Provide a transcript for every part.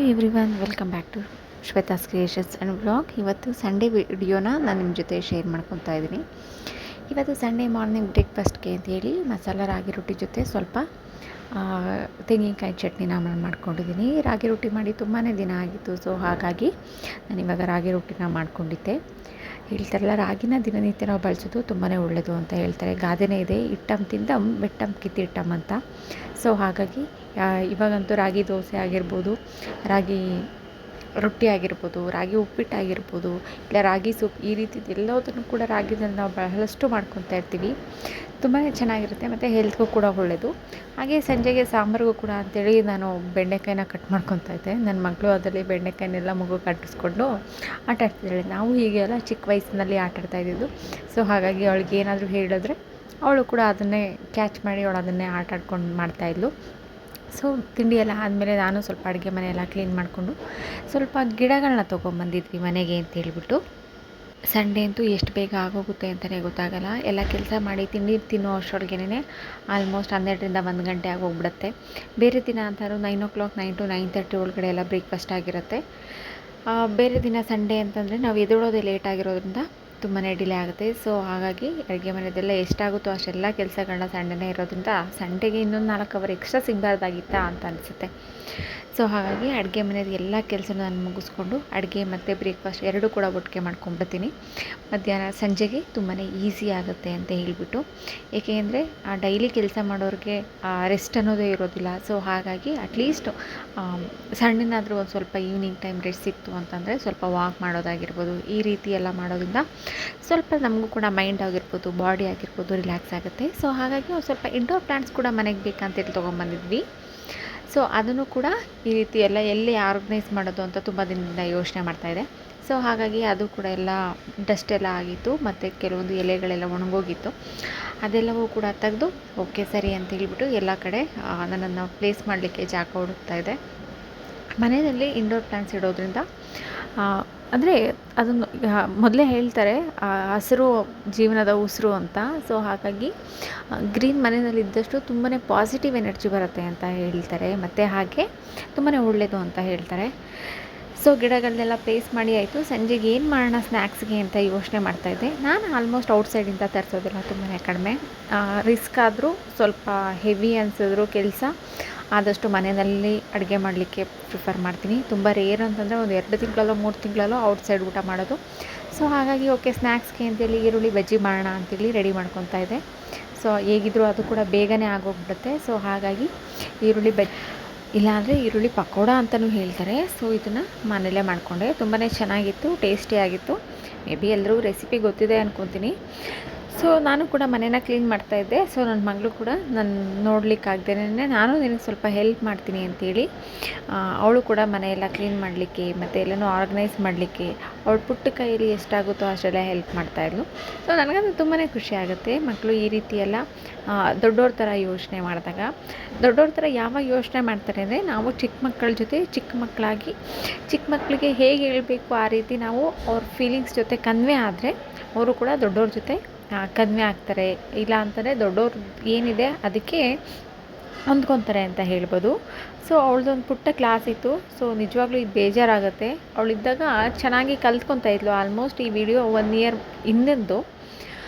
Everyone, welcome back to Shweta's creations and vlog. ಇವತ್ತು Sunday ವಿಡಿಯೋನ ನಾನು ನಿಮ್ಮ ಜೊತೆ ಶೇರ್ ಮಾಡ್ಕೊತಾ ಇದ್ದೀನಿ. ಇವತ್ತು ಸಂಡೇ ಮಾರ್ನಿಂಗ್ ಬ್ರೇಕ್ಫಾಸ್ಟ್ಗೆ ಅಂತೇಳಿ ಮಸಾಲ ರಾಗಿ ರೊಟ್ಟಿ ಜೊತೆ ಸ್ವಲ್ಪ ತೆಂಗಿನಕಾಯಿ ಚಟ್ನಿನ ನಾನು ಮಾಡ್ಕೊಂಡಿದ್ದೀನಿ. ರಾಗಿ ರೊಟ್ಟಿ ಮಾಡಿ ತುಂಬಾ ದಿನ ಆಗಿತ್ತು. ಸೊ ಹಾಗಾಗಿ ನಾನು ಇವಾಗ ರಾಗಿ ರೊಟ್ಟಿನ ಮಾಡ್ಕೊಂಡಿದ್ದೆ. ಹೇಳ್ತಾರಲ್ಲ, ರಾಗಿನ ದಿನನಿತ್ಯ ನಾವು ಬಳಸೋದು ತುಂಬಾ ಒಳ್ಳೆಯದು ಅಂತ ಹೇಳ್ತಾರೆ. ಗಾದೆನೇ ಇದೆ, ಇಟ್ಟಂ ತಿಂದಂ ಬೆಟ್ಟಂ ಕಿತ್ತಿಟ್ಟಂ ಅಂತ. ಸೊ ಹಾಗಾಗಿ ಇವಾಗಂತೂ ರಾಗಿ ದೋಸೆ ಆಗಿರ್ಬೋದು, ರಾಗಿ ರೊಟ್ಟಿ ಆಗಿರ್ಬೋದು, ರಾಗಿ ಉಪ್ಪಿಟ್ಟಾಗಿರ್ಬೋದು, ಇಲ್ಲ ರಾಗಿ ಸೂಪ್, ಈ ರೀತಿ ಎಲ್ಲದನ್ನು ಕೂಡ ರಾಗಿದಲ್ಲಿ ನಾವು ಬಹಳಷ್ಟು ಮಾಡ್ಕೊತಾ ಇರ್ತೀವಿ. ತುಂಬಾ ಚೆನ್ನಾಗಿರುತ್ತೆ ಮತ್ತು ಹೆಲ್ತ್ಗೂ ಕೂಡ ಒಳ್ಳೆಯದು. ಹಾಗೆ ಸಂಜೆಗೆ ಸಾಂಬಾರಿಗೂ ಕೂಡ ಅಂಥೇಳಿ ನಾನು ಬೆಂಡೆಕಾಯಿನ ಕಟ್ ಮಾಡ್ಕೊತಾ ಇದ್ದೆ. ನನ್ನ ಮಗಳು ಅದರಲ್ಲಿ ಬೆಂಡೆಕಾಯಿನೆಲ್ಲ ಮಗು ಕಟ್ಟಿಸ್ಕೊಂಡು ಆಟ ಆಡ್ತಿದ್ದಾಳೆ. ನಾವು ಹೀಗೆಲ್ಲ ಚಿಕ್ಕ ವಯಸ್ಸಿನಲ್ಲಿ ಆಟ ಆಡ್ತಾ ಇದ್ದಿದ್ದು. ಸೊ ಹಾಗಾಗಿ ಅವಳಿಗೆ ಏನಾದರೂ ಹೇಳಿದ್ರೆ ಅವಳು ಕೂಡ ಅದನ್ನೇ ಕ್ಯಾಚ್ ಮಾಡಿ ಅವಳು ಅದನ್ನೇ ಆಟ ಆಡ್ಕೊಂಡು ಮಾಡ್ತಾಯಿದ್ಲು. ಸೊ ತಿಂಡಿ ಎಲ್ಲ ಆದಮೇಲೆ ನಾನು ಸ್ವಲ್ಪ ಅಡುಗೆ ಮನೆಯೆಲ್ಲ ಕ್ಲೀನ್ ಮಾಡಿಕೊಂಡು ಸ್ವಲ್ಪ ಗಿಡಗಳನ್ನ ತೊಗೊಂಬಂದಿದ್ವಿ ಮನೆಗೆ ಅಂತ ಹೇಳ್ಬಿಟ್ಟು. ಸಂಡೇ ಅಂತೂ ಎಷ್ಟು ಬೇಗ ಆಗೋಗುತ್ತೆ ಅಂತಲೇ ಗೊತ್ತಾಗಲ್ಲ. ಎಲ್ಲ ಕೆಲಸ ಮಾಡಿ ತಿಂಡಿ ತಿನ್ನೋ ಅಷ್ಟರೊಳಗೇನೆ ಆಲ್ಮೋಸ್ಟ್ 12ರಿಂದ 1 ಗಂಟೆ ಆಗೋಗ್ಬಿಡುತ್ತೆ. ಬೇರೆ ದಿನ ಅಂತಾದ್ರೂ 9 o'clock 9 to 9:30 ಒಳಗಡೆ ಎಲ್ಲ ಬ್ರೇಕ್ಫಾಸ್ಟ್ ಆಗಿರುತ್ತೆ. ಬೇರೆ ದಿನ ಸಂಡೇ ಅಂತಂದರೆ ನಾವು ಎದ್ದೇಳೋದೇ ಲೇಟ್ ಆಗಿರೋದ್ರಿಂದ ತುಂಬಾ ಡಿಲೇ ಆಗುತ್ತೆ. ಸೊ ಹಾಗಾಗಿ ಅಡುಗೆ ಮನೆಯದೆಲ್ಲ ಎಷ್ಟಾಗುತ್ತೋ ಅಷ್ಟೆಲ್ಲ ಕೆಲಸಗಳನ್ನ ಸಂಡೇನೇ ಇರೋದ್ರಿಂದ ಸಂಡೇಗೆ ಇನ್ನೊಂದು 4 ಅವರ್ ಎಕ್ಸ್ಟ್ರಾ ಸಿಗಬಾರ್ದಾಗಿತ್ತಾ ಅಂತ ಅನಿಸುತ್ತೆ. ಸೊ ಹಾಗಾಗಿ ಅಡುಗೆ ಮನೆಯದು ಎಲ್ಲ ಕೆಲಸನೂ ನಾನು ಮುಗಿಸ್ಕೊಂಡು ಅಡುಗೆ ಮತ್ತು ಬ್ರೇಕ್ಫಾಸ್ಟ್ ಎರಡೂ ಕೂಡ ಒಟ್ಟಿಗೆ ಮಾಡ್ಕೊಂಡ್ಬಿಡ್ತೀನಿ. ಮಧ್ಯಾಹ್ನ ಸಂಜೆಗೆ ತುಂಬಾ ಈಸಿ ಆಗುತ್ತೆ ಅಂತ ಹೇಳಿಬಿಟ್ಟು. ಏಕೆಂದರೆ ಡೈಲಿ ಕೆಲಸ ಮಾಡೋರಿಗೆ ರೆಸ್ಟ್ ಅನ್ನೋದೇ ಇರೋದಿಲ್ಲ. ಸೊ ಹಾಗಾಗಿ ಅಟ್ಲೀಸ್ಟ್ ಸಣ್ಣನಾದರೂ ಒಂದು ಸ್ವಲ್ಪ ಈವ್ನಿಂಗ್ ಟೈಮ್ ರೆಸ್ಟ್ ಸಿಕ್ತು ಅಂತಂದರೆ ಸ್ವಲ್ಪ ವಾಕ್ ಮಾಡೋದಾಗಿರ್ಬೋದು, ಈ ರೀತಿ ಎಲ್ಲ ಮಾಡೋದ್ರಿಂದ ಸ್ವಲ್ಪ ನಮಗೂ ಕೂಡ ಮೈಂಡ್ ಆಗಿರ್ಬೋದು, ಬಾಡಿ ಆಗಿರ್ಬೋದು ರಿಲ್ಯಾಕ್ಸ್ ಆಗುತ್ತೆ. ಸೊ ಹಾಗಾಗಿ ಒಂದು ಸ್ವಲ್ಪ ಇಂಡೋರ್ ಪ್ಲಾಂಟ್ಸ್ ಕೂಡ ಮನೆಗೆ ಬೇಕಂತೇಳಿ ತೊಗೊಂಬಂದಿದ್ವಿ. ಸೊ ಅದನ್ನು ಕೂಡ ಈ ರೀತಿ ಎಲ್ಲ ಎಲ್ಲಿ ಆರ್ಗನೈಸ್ ಮಾಡೋದು ಅಂತ ತುಂಬ ದಿನದಿಂದ ಯೋಚನೆ ಮಾಡ್ತಾಯಿದ್ದೆ. ಸೊ ಹಾಗಾಗಿ ಅದು ಕೂಡ ಎಲ್ಲ ಡಸ್ಟ್ ಎಲ್ಲ ಆಗಿತ್ತು ಮತ್ತು ಕೆಲವೊಂದು ಎಲೆಗಳೆಲ್ಲ ಒಣಗೋಗಿತ್ತು. ಅದೆಲ್ಲವೂ ಕೂಡ ತೆಗೆದು ಓಕೆ ಸರಿ ಅಂತ ಹೇಳಿಬಿಟ್ಟು ಎಲ್ಲ ಕಡೆ ನನ್ನನ್ನು ಪ್ಲೇಸ್ ಮಾಡಲಿಕ್ಕೆ ಜಾಗ ಹುಡುಕ್ತಾಯಿದ್ದೆ. ಮನೆಯಲ್ಲಿ ಇಂಡೋರ್ ಪ್ಲಾಂಟ್ಸ್ ಇಡೋದ್ರಿಂದ ಅಂದರೆ ಅದನ್ನು ಮೊದಲೇ ಹೇಳ್ತಾರೆ, ಹಸಿರು ಜೀವನದ ಉಸಿರು ಅಂತ. ಸೊ ಹಾಗಾಗಿ ಗ್ರೀನ್ ಮನೆಯಲ್ಲಿ ಇದ್ದಷ್ಟು ತುಂಬಾ ಪಾಸಿಟಿವ್ ಎನರ್ಜಿ ಬರುತ್ತೆ ಅಂತ ಹೇಳ್ತಾರೆ. ಮತ್ತು ಹಾಗೆ ತುಂಬಾ ಒಳ್ಳೆಯದು ಅಂತ ಹೇಳ್ತಾರೆ. ಸೊ ಗಿಡಗಳನ್ನೆಲ್ಲ ಪ್ಲೇಸ್ ಮಾಡಿ ಆಯಿತು. ಸಂಜೆಗೆ ಏನು ಮಾಡೋಣ ಸ್ನ್ಯಾಕ್ಸ್ಗೆ ಅಂತ ಯೋಚನೆ ಮಾಡ್ತಾಯಿದ್ದೆ. ನಾನು ಆಲ್ಮೋಸ್ಟ್ ಔಟ್ಸೈಡಿಂದ ತರಿಸೋದಿಲ್ಲ, ತುಂಬಾ ಕಡಿಮೆ. ರಿಸ್ಕ್ ಆದರೂ ಸ್ವಲ್ಪ ಹೆವಿ ಅನಿಸಿದ್ರು ಕೆಲಸ, ಆದಷ್ಟು ಮನೆಯಲ್ಲಿ ಅಡುಗೆ ಮಾಡಲಿಕ್ಕೆ ಪ್ರಿಫರ್ ಮಾಡ್ತೀನಿ. ತುಂಬ ರೇರ್ ಅಂತಂದರೆ ಒಂದು 2 ತಿಂಗಳಲ್ಲೋ 3 ತಿಂಗಳಲ್ಲೋ ಔಟ್ಸೈಡ್ ಊಟ ಮಾಡೋದು. ಸೊ ಹಾಗಾಗಿ ಓಕೆ ಸ್ನ್ಯಾಕ್ಸ್ಗೆ ಅಂತೇಳಿ ಈರುಳ್ಳಿ ಬಜ್ಜಿ ಮಾಡೋಣ ಅಂತೇಳಿ ರೆಡಿ ಮಾಡ್ಕೊತಾ ಇದ್ದೆ. ಸೊ ಹೇಗಿದ್ದರೂ ಅದು ಕೂಡ ಬೇಗನೆ ಆಗೋಗ್ಬಿಡುತ್ತೆ. ಸೊ ಹಾಗಾಗಿ ಈರುಳ್ಳಿ ಇಲ್ಲಾಂದರೆ ಈರುಳ್ಳಿ ಪಕೋಡ ಅಂತಲೂ ಹೇಳ್ತಾರೆ. ಸೊ ಇದನ್ನು ಮನೆಯಲ್ಲೇ ಮಾಡಿಕೊಂಡೆ. ತುಂಬಾ ಚೆನ್ನಾಗಿತ್ತು, ಟೇಸ್ಟಿಯಾಗಿತ್ತು. ಮೇ ಬಿ ಎಲ್ಲರೂ ರೆಸಿಪಿ ಗೊತ್ತಿದೆ ಅಂದ್ಕೊತೀನಿ. ಸೊ ನಾನು ಕೂಡ ಮನೇನ ಕ್ಲೀನ್ ಮಾಡ್ತಾಯಿದ್ದೆ. ಸೊ ನನ್ನ ಮಗಳು ಕೂಡ ನಾನು ನೋಡಲಿಕ್ಕಾಗ್ದೇನೆ ನಾನು ನಿನಗೆ ಸ್ವಲ್ಪ ಹೆಲ್ಪ್ ಮಾಡ್ತೀನಿ ಅಂತೇಳಿ ಅವಳು ಕೂಡ ಮನೆಯೆಲ್ಲ ಕ್ಲೀನ್ ಮಾಡಲಿಕ್ಕೆ ಮತ್ತು ಎಲ್ಲನೂ ಆರ್ಗನೈಸ್ ಮಾಡಲಿಕ್ಕೆ ಅವಳು ಪುಟ್ಟ ಕೈಯಲ್ಲಿ ಎಷ್ಟಾಗುತ್ತೋ ಅಷ್ಟೆಲ್ಲ ಹೆಲ್ಪ್ ಮಾಡ್ತಾಯಿದ್ಲು. ಸೊ ನನಗಂತೂ ತುಂಬಾ ಖುಷಿ ಆಗುತ್ತೆ ಮಕ್ಕಳು ಈ ರೀತಿ ಎಲ್ಲ ದೊಡ್ಡವ್ರ ಥರ ಯೋಚನೆ ಮಾಡಿದಾಗ. ದೊಡ್ಡವ್ರ ಥರ ಯಾವಾಗ ಯೋಚನೆ ಮಾಡ್ತಾರೆ ಅಂದರೆ, ನಾವು ಚಿಕ್ಕ ಮಕ್ಕಳ ಜೊತೆ ಚಿಕ್ಕ ಮಕ್ಕಳಾಗಿ ಚಿಕ್ಕ ಮಕ್ಕಳಿಗೆ ಹೇಗೆ ಹೇಳಬೇಕು ಆ ರೀತಿ ನಾವು ಅವ್ರ ಫೀಲಿಂಗ್ಸ್ ಜೊತೆ ಕನ್ವೆ ಆದರೆ ಅವರು ಕೂಡ ದೊಡ್ಡವ್ರ ಜೊತೆ ಕನ್ವೆ ಆಗ್ತಾರೆ. ಇಲ್ಲ ಅಂತಂದರೆ ದೊಡ್ಡವ್ರು ಏನಿದೆ ಅದಕ್ಕೆ ಹೊಂದ್ಕೊತಾರೆ ಅಂತ ಹೇಳ್ಬೋದು. ಸೊ ಅವಳದೊಂದು ಪುಟ್ಟ ಕ್ಲಾಸ್ ಇತ್ತು. ಸೊ ನಿಜವಾಗ್ಲೂ ಇದು ಬೇಜಾರಾಗುತ್ತೆ. ಅವಳಿದ್ದಾಗ ಚೆನ್ನಾಗಿ ಕಲ್ತ್ಕೊತಾ ಇದ್ಲು. ಆಲ್ಮೋಸ್ಟ್ ಈ ವಿಡಿಯೋ 1 year ಹಿಂದಿಂದು.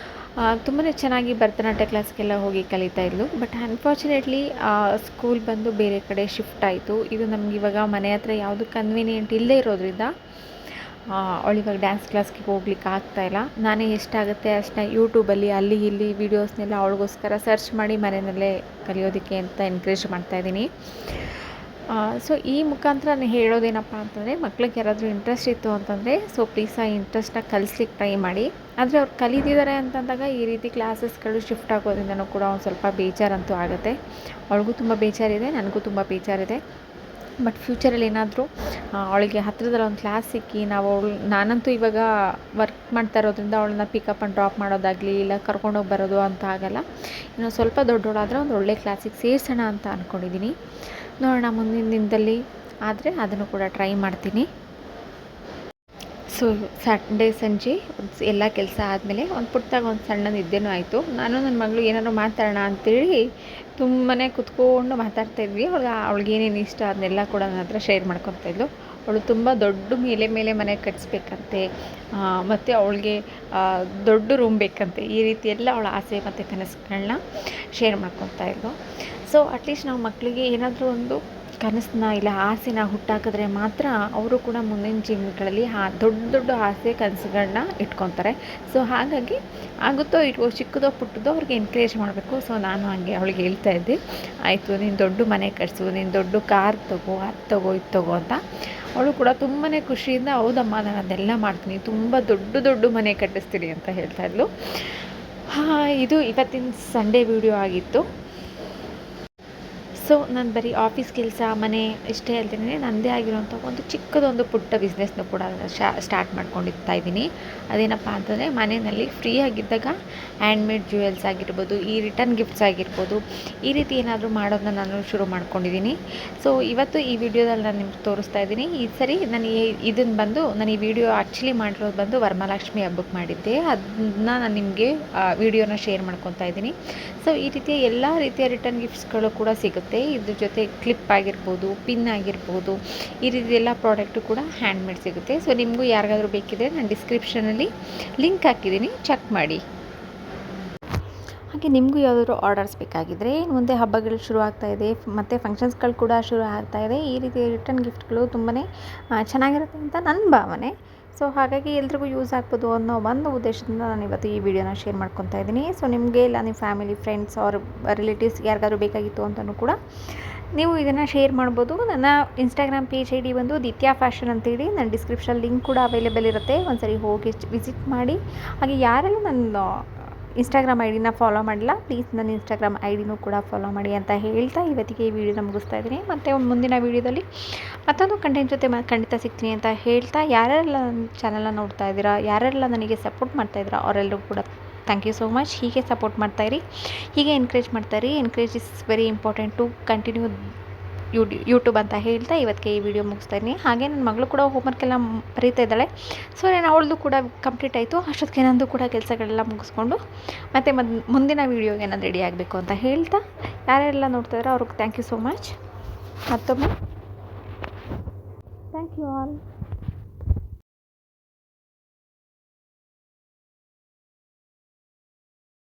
ತುಂಬಾ ಚೆನ್ನಾಗಿ ಭರತನಾಟ್ಯ ಕ್ಲಾಸ್ಗೆಲ್ಲ ಹೋಗಿ ಕಲಿತಾ ಇದ್ಲು. ಬಟ್ ಅನ್ಫಾರ್ಚುನೇಟ್ಲಿ ಸ್ಕೂಲ್ ಬಂದು ಬೇರೆ ಕಡೆ ಶಿಫ್ಟ್ ಆಯಿತು. ಇದು ನಮ್ಗೆ ಇವಾಗ ಮನೆ ಹತ್ರ ಯಾವುದು ಕನ್ವೀನಿಯೆಂಟ್ ಇಲ್ಲದೇ ಇರೋದ್ರಿಂದ ಅವಳಿವಾಗ ಡ್ಯಾನ್ಸ್ ಕ್ಲಾಸ್ಗೆ ಹೋಗ್ಲಿಕ್ಕೆ ಆಗ್ತಾಯಿಲ್ಲ. ನಾನೇ ಎಷ್ಟಾಗುತ್ತೆ ಅಷ್ಟನ್ನ ಯೂಟ್ಯೂಬಲ್ಲಿ ಅಲ್ಲಿ ಇಲ್ಲಿ ವೀಡಿಯೋಸ್ನೆಲ್ಲ ಅವಳಿಗೋಸ್ಕರ ಸರ್ಚ್ ಮಾಡಿ ಮನೆಯಲ್ಲೇ ಕಲಿಯೋದಕ್ಕೆ ಅಂತ ಎನ್ಕರೇಜ್ ಮಾಡ್ತಾಯಿದ್ದೀನಿ. ಸೊ ಈ ಮುಖಾಂತರ ನಾನು ಹೇಳೋದೇನಪ್ಪ ಅಂತಂದರೆ, ಮಕ್ಳಿಗೆ ಯಾರಾದರೂ ಇಂಟ್ರೆಸ್ಟ್ ಇತ್ತು ಅಂತಂದರೆ ಸೊ ಪ್ಲೀಸ್ ಆ ಇಂಟ್ರೆಸ್ಟ್ನ ಕಲಿಸ್ಲಿಕ್ಕೆ ಟ್ರೈ ಮಾಡಿ. ಆದರೆ ಅವ್ರು ಕಲಿತಿದ್ದಾರೆ ಅಂತಂದಾಗ ಈ ರೀತಿ ಕ್ಲಾಸಸ್ಗಳು ಶಿಫ್ಟ್ ಆಗೋದ್ರಿಂದನೂ ಕೂಡ ಒಂದು ಸ್ವಲ್ಪ ಬೇಜಾರಂತೂ ಆಗುತ್ತೆ. ಅವಳಿಗೂ ತುಂಬ ಬೇಜಾರಿದೆ, ನನಗೂ ತುಂಬ ಬೇಜಾರಿದೆ. ಬಟ್ ಫ್ಯೂಚರಲ್ಲಿ ಏನಾದರೂ ಅವಳಿಗೆ ಹತ್ತಿರದಲ್ಲಿ ಒಂದು ಕ್ಲಾಸ್ ಸಿಕ್ಕಿ ನಾನಂತೂ ಇವಾಗ ವರ್ಕ್ ಮಾಡ್ತಾ ಇರೋದ್ರಿಂದ ಅವಳನ್ನ ಪಿಕಪ್ ಆ್ಯಂಡ್ ಡ್ರಾಪ್ ಮಾಡೋದಾಗಲಿ ಇಲ್ಲ ಕರ್ಕೊಂಡೋಗಿ ಬರೋದು ಅಂತ ಆಗಲ್ಲ. ಇನ್ನು ಸ್ವಲ್ಪ ದೊಡ್ಡವಳಾದರೆ ಒಂದು ಒಳ್ಳೆ ಕ್ಲಾಸಿಗೆ ಸೇರಿಸೋಣ ಅಂತ ಅಂದ್ಕೊಂಡಿದ್ದೀನಿ. ನೋಡೋಣ ಮುಂದಿನ ದಿನದಲ್ಲಿ ಆದರೆ ಅದನ್ನು ಕೂಡ ಟ್ರೈ ಮಾಡ್ತೀನಿ. ಸೊ ಸ್ಯಾಟರ್ಡೇ ಸಂಜೆ ಎಲ್ಲ ಕೆಲಸ ಆದಮೇಲೆ ಒಂದು ಪುಟ್ಟದಾಗ ಒಂದು ಸಣ್ಣ ನಿದ್ದೆನೂ ಆಯಿತು. ನಾನು ನನ್ನ ಮಗಳು ಏನಾದ್ರು ಮಾತಾಡೋಣ ಅಂತೇಳಿ ತುಂಬಾ ಕುತ್ಕೊಂಡು ಮಾತಾಡ್ತಾಯಿದ್ವಿ. ಅವಳಿಗೆ ಏನೇನು ಇಷ್ಟ ಅದನ್ನೆಲ್ಲ ಕೂಡ ನನ್ನ ಹತ್ರ ಶೇರ್ ಮಾಡ್ಕೊತಾಯಿದ್ಲು. ಅವಳು ತುಂಬ ದೊಡ್ಡ ಮೇಲೆ ಮನೆ ಕಟ್ಟಿಸ್ಬೇಕಂತೆ, ಮತ್ತು ಅವಳಿಗೆ ದೊಡ್ಡ ರೂಮ್ ಬೇಕಂತೆ, ಈ ರೀತಿ ಎಲ್ಲ ಅವಳ ಆಸೆ ಮತ್ತು ಕನಸುಗಳನ್ನ ಶೇರ್ ಮಾಡ್ಕೊತಾಯಿದ್ಲು. ಸೊ ಅಟ್ಲೀಸ್ಟ್ ನಾವು ಮಕ್ಕಳಿಗೆ ಏನಾದರೂ ಒಂದು ಕನಸನ್ನ ಇಲ್ಲ ಆಸೆನ ಹುಟ್ಟಾಕಿದ್ರೆ ಮಾತ್ರ ಅವರು ಕೂಡ ಮುಂದಿನ ಜೀವನಗಳಲ್ಲಿ ದೊಡ್ಡ ಆಸೆ ಕನಸುಗಳನ್ನ ಇಟ್ಕೊತಾರೆ. ಸೊ ಹಾಗಾಗಿ ಆಗುತ್ತೋ ಇಲ್ವೋ ಚಿಕ್ಕದೋ ಪುಟ್ಟದೋ ಅವ್ರಿಗೆ ಎನ್ಕರೇಜ್ ಮಾಡಬೇಕು. ಸೊ ನಾನು ಹಾಗೆ ಅವಳಿಗೆ ಹೇಳ್ತಾ ಇದ್ದೆ, ಆಯಿತು ನೀನು ದೊಡ್ಡ ಮನೆ ಕಟ್ಸು, ನೀನು ದೊಡ್ಡ ಕಾರ್ ತೊಗೋ, ಅದು ತೊಗೋ ಇದು ತೊಗೋ ಅಂತ. ಅವಳು ಕೂಡ ತುಂಬಾ ಖುಷಿಯಿಂದ ಹೌದಮ್ಮ ನಾನು ಅದೆಲ್ಲ ಮಾಡ್ತೀನಿ, ತುಂಬ ದೊಡ್ಡ ಮನೆ ಕಟ್ಟಿಸ್ತೀನಿ ಅಂತ ಹೇಳ್ತಾಯಿದ್ಲು. ಇದು ಇವತ್ತಿನ ಸಂಡೇ ವಿಡಿಯೋ ಆಗಿತ್ತು. ಸೊ ನಾನು ಬರೀ ಆಫೀಸ್ ಕೆಲಸ ಮನೆ ಇಷ್ಟೇ ಹೇಳ್ತೀನಿ, ನನ್ನದೇ ಆಗಿರೋಂಥ ಒಂದು ಚಿಕ್ಕದೊಂದು ಪುಟ್ಟ ಬಿಸ್ನೆಸ್ನು ಕೂಡ ಸ್ಟಾರ್ಟ್ ಮಾಡ್ಕೊಂಡಿರ್ತಾ ಇದ್ದೀನಿ. ಅದೇನಪ್ಪ ಅಂತಂದರೆ ಮನೆಯಲ್ಲಿ ಫ್ರೀ ಆಗಿದ್ದಾಗ ಹ್ಯಾಂಡ್ಮೇಡ್ ಜ್ಯುವೆಲ್ಸ್ ಆಗಿರ್ಬೋದು, ಈ ರಿಟರ್ನ್ ಗಿಫ್ಟ್ಸ್ ಆಗಿರ್ಬೋದು, ಈ ರೀತಿ ಏನಾದರೂ ಮಾಡೋದನ್ನ ನಾನು ಶುರು ಮಾಡ್ಕೊಂಡಿದ್ದೀನಿ. ಸೊ ಇವತ್ತು ಈ ವಿಡಿಯೋದಲ್ಲಿ ನಾನು ನಿಮ್ಗೆ ತೋರಿಸ್ತಾ ಇದ್ದೀನಿ. ಈ ಸರಿ ನಾನು ನಾನು ಈ ವಿಡಿಯೋ ಆ್ಯಕ್ಚುಲಿ ಮಾಡಿರೋದು ಬಂದು ವರಮಹಾಲಕ್ಷ್ಮಿ ಹಬ್ಬಕ್ಕೆ ಮಾಡಿದ್ದೆ. ಅದನ್ನ ನಾನು ನಿಮಗೆ ವಿಡಿಯೋನ ಶೇರ್ ಮಾಡ್ಕೊತಾ ಇದ್ದೀನಿ. ಸೊ ಈ ರೀತಿಯ ಎಲ್ಲ ರೀತಿಯ ರಿಟರ್ನ್ ಗಿಫ್ಟ್ಸ್ಗಳು ಕೂಡ ಸಿಗುತ್ತೆ. ಇದ್ರ ಜೊತೆ ಕ್ಲಿಪ್ ಆಗಿರ್ಬೋದು, ಪಿನ್ ಆಗಿರ್ಬೋದು, ಈ ರೀತಿ ಎಲ್ಲ ಪ್ರಾಡಕ್ಟು ಕೂಡ ಹ್ಯಾಂಡ್ಮೇಡ್ ಸಿಗುತ್ತೆ. ಸೊ ನಿಮಗೂ ಯಾರಿಗಾದ್ರೂ ಬೇಕಿದ್ರೆ ನಾನು ಡಿಸ್ಕ್ರಿಪ್ಷನಲ್ಲಿ ಲಿಂಕ್ ಹಾಕಿದ್ದೀನಿ, ಚೆಕ್ ಮಾಡಿ. ಹಾಗೆ ನಿಮಗೂ ಯಾವುದಾದ್ರು ಆರ್ಡರ್ಸ್ ಬೇಕಾಗಿದ್ದರೆ ಮುಂದೆ ಹಬ್ಬಗಳು ಶುರು ಆಗ್ತಾಯಿದೆ ಮತ್ತು ಫಂಕ್ಷನ್ಸ್ಗಳು ಕೂಡ ಶುರು ಆಗ್ತಾಯಿದೆ. ಈ ರೀತಿ ರಿಟರ್ನ್ ಗಿಫ್ಟ್ಗಳು ತುಂಬಾ ಚೆನ್ನಾಗಿರುತ್ತೆ ಅಂತ ನನ್ನ ಭಾವನೆ. ಸೊ ಹಾಗಾಗಿ ಎಲ್ರಿಗೂ ಯೂಸ್ ಆಗ್ಬೋದು ಅನ್ನೋ ಒಂದು ಉದ್ದೇಶದಿಂದ ನಾನು ಇವತ್ತು ಈ ವಿಡಿಯೋನ ಶೇರ್ ಮಾಡ್ಕೊತಾ ಇದ್ದೀನಿ. ಸೊ ನಿಮಗೆ ಇಲ್ಲ ನಿಮ್ಮ ಫ್ಯಾಮಿಲಿ ಫ್ರೆಂಡ್ಸ್ ಆರ್ ರಿಲೇಟಿವ್ಸ್ ಯಾರಿಗಾದ್ರೂ ಬೇಕಾಗಿತ್ತು ಅಂತಲೂ ಕೂಡ ನೀವು ಇದನ್ನು ಶೇರ್ ಮಾಡ್ಬೋದು. ನನ್ನ ಇನ್ಸ್ಟಾಗ್ರಾಮ್ ಪೇಜ್ ಐ ಡಿ ಬಂದು ದಿತ್ಯಾ ಫ್ಯಾಷನ್ ಅಂತೇಳಿ, ನನ್ನ ಡಿಸ್ಕ್ರಿಪ್ಷನ್ ಲಿಂಕ್ ಕೂಡ ಅವೈಲೇಬಲ್ ಇರುತ್ತೆ, ಒಂದ್ಸರಿ ಹೋಗಿ ವಿಸಿಟ್ ಮಾಡಿ. ಹಾಗೆ ಯಾರೆಲ್ಲ ನನ್ನ ಇನ್ಸ್ಟಾಗ್ರಾಮ್ ಐ ಡಿನ ಫಾಲೋ ಮಾಡಿಲ್ಲ, ಪ್ಲೀಸ್ ನನ್ನ ಇನ್ಸ್ಟಾಗ್ರಾಮ್ ಐ ಡಿನೂ ಕೂಡ ಫಾಲೋ ಮಾಡಿ ಅಂತ ಹೇಳ್ತಾ ಇವತ್ತಿಗೆ ಈ ವಿಡಿಯೋನ ಮುಗಿಸ್ತಾ ಇದ್ದೀನಿ. ಮತ್ತು ಮುಂದಿನ ವೀಡಿಯೋದಲ್ಲಿ ಮತ್ತೊಂದು ಕಂಟೆಂಟ್ ಜೊತೆ ಖಂಡಿತ ಸಿಗ್ತೀನಿ ಅಂತ ಹೇಳ್ತಾ, ಯಾರೆಲ್ಲ ನನ್ನ ಚಾನಲ್ನ ನೋಡ್ತಾ ಇದ್ದೀರಾ, ಯಾರೆಲ್ಲ ನನಗೆ ಸಪೋರ್ಟ್ ಮಾಡ್ತಾಯಿದ್ದೀರಾ ಅವರೆಲ್ಲರೂ ಕೂಡ ಥ್ಯಾಂಕ್ ಯು ಸೋ ಮಚ್. ಹೀಗೆ ಸಪೋರ್ಟ್ ಮಾಡ್ತಾಯಿರಿ, ಹೀಗೆ ಎನ್ಕರೇಜ್ ಮಾಡ್ತಾಯಿರಿ. Encourage is very important to continue YouTube ಅಂತ ಹೇಳ್ತಾ ಇವತ್ತಿಗೆ ಈ ವಿಡಿಯೋ ಮುಗಿಸ್ತಾ ಇದ್ದೀನಿ. ಹಾಗೆ ನನ್ನ ಮಗಳು ಕೂಡ ಹೋಮ್ವರ್ಕೆಲ್ಲ ಬರೀತಾ ಇದ್ದಾಳೆ. ಸೊ ನಾನು ಅವಳದು ಕೂಡ ಕಂಪ್ಲೀಟ್ ಆಯಿತು. ಅಷ್ಟೊತ್ತಿಗೆ ನಂದು ಕೂಡ ಕೆಲಸಗಳೆಲ್ಲ ಮುಗಿಸ್ಕೊಂಡು ಮತ್ತು ಮುಂದಿನ ವೀಡಿಯೋಗೆ ನಾನು ರೆಡಿ ಆಗಬೇಕು ಅಂತ ಹೇಳ್ತಾ, ಯಾರೆಲ್ಲ ನೋಡ್ತಾ ಇದ್ದಾರೋ ಅವ್ರಿಗೆ ಥ್ಯಾಂಕ್ ಯು ಸೋ ಮಚ್. ಮತ್ತೊಮ್ಮೆ ಥ್ಯಾಂಕ್ ಯು ಆಲ್.